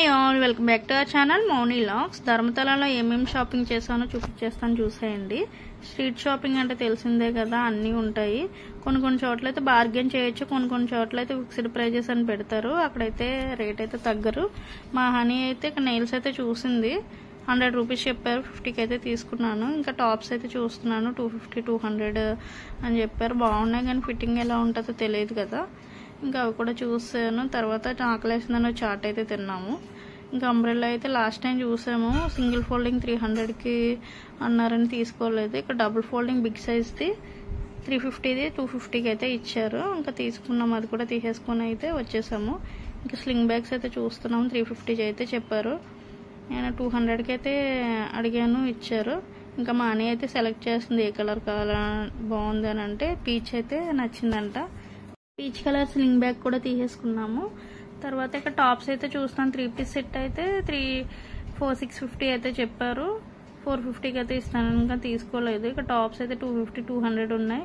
Hi all, welcome back to our channel Mouni logs. ధర్మతలలో ఏమేమి shopping చేశానో చూపించేస్తాను, చూసేయండి. స్ట్రీట్ షాపింగ్ అంటే తెలిసిందే కదా, అన్నీ ఉంటాయి. కొన్ని చోట్ల అయితే బార్గెన్ చేయొచ్చు, కొన్ని చోట్ల అయితే ఫిక్స్డ్ ప్రైజెస్ అని పెడతారు. అక్కడైతే రేట్ అయితే తగ్గరు. మా హనీ అయితే ఇక్కడ నెయిల్స్ అయితే చూసింది, 100 రూపీస్ చెప్పారు, 50కి అయితే తీసుకున్నాను. ఇంకా టాప్స్ అయితే చూస్తున్నాను, 250 200 అని చెప్పారు. బాగున్నాయి కానీ ఫిట్టింగ్ ఎలా ఉంటుందో తెలియదు కదా, ఇంకా అవి కూడా చూసాను. తర్వాత ఆకలేసిందని చాట్ అయితే తిన్నాము. ఇంకా అంబ్రెల్లా అయితే లాస్ట్ టైం చూసాము, సింగిల్ ఫోల్డింగ్ 300కి అన్నారని తీసుకోలేదు. ఇక్కడ డబుల్ ఫోల్డింగ్ బిగ్ సైజ్ది 350ది 250కి అయితే ఇచ్చారు. ఇంకా తీసుకున్నాం, అది కూడా తీసేసుకొని అయితే వచ్చేసాము. ఇంకా స్లింగ్ బ్యాగ్స్ అయితే చూస్తున్నాము, 350 అయితే చెప్పారు. నేను 200కి అయితే అడిగాను, ఇచ్చారు. ఇంకా మా అన్నయ్య అయితే సెలెక్ట్ చేస్తుంది ఏ కలర్ కావాలా బాగుంది అని అంటే పీచ్ అయితే నచ్చిందంట. పీచ్ కలర్ స్లింగ్ బ్యాగ్ కూడా తీసేసుకున్నాము. తర్వాత ఇక్కడ టాప్స్ అయితే చూస్తాను, 3 పీస్ సెట్ అయితే 650 అయితే చెప్పారు. 450కి అయితే ఇస్తాను, ఇంకా తీసుకోలేదు. ఇక్కడ టాప్స్ అయితే 250 200 ఉన్నాయి.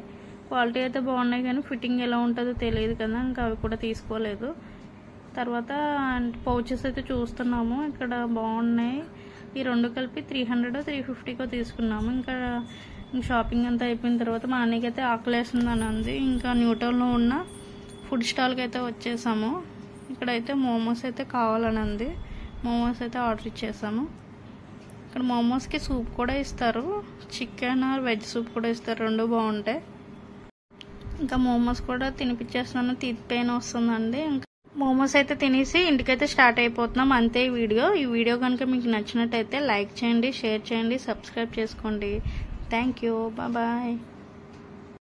క్వాలిటీ అయితే బాగున్నాయి కానీ ఫిట్టింగ్ ఎలా ఉంటుందో తెలియదు కదా, ఇంకా అవి కూడా తీసుకోలేదు. తర్వాత పౌచెస్ అయితే చూస్తున్నాము, ఇక్కడ బాగున్నాయి. ఈ రెండు కలిపి 300 350కో తీసుకున్నాము. ఇంకా షాపింగ్ అంతా అయిపోయిన తర్వాత మా అన్నయ్యకి అయితే ఆకలేస్తుందని అంది. ఇంకా న్యూటన్లో ఉన్న ఫుడ్ స్టాల్కి అయితే వచ్చేసాము. ఇక్కడైతే మోమోస్ అయితే కావాలని అంది, మోమోస్ అయితే ఆర్డర్ ఇచ్చేసాము. ఇక్కడ మోమోస్కి సూప్ కూడా ఇస్తారు, చికెన్ ఆర్ వెజ్ సూప్ కూడా ఇస్తారు, రెండు బాగుంటాయి. ఇంకా మోమోస్ కూడా తినిపించేస్తున్నాను, తీపి పెయిన్ వస్తుందండి. ఇంకా మోమోస్ అయితే తినేసి ఇంటికైతే స్టార్ట్ అయిపోతున్నాం, అంతే ఈ వీడియో కనుక మీకు నచ్చినట్టయితే లైక్ చేయండి, షేర్ చేయండి, సబ్స్క్రైబ్ చేసుకోండి. Thank you, bye.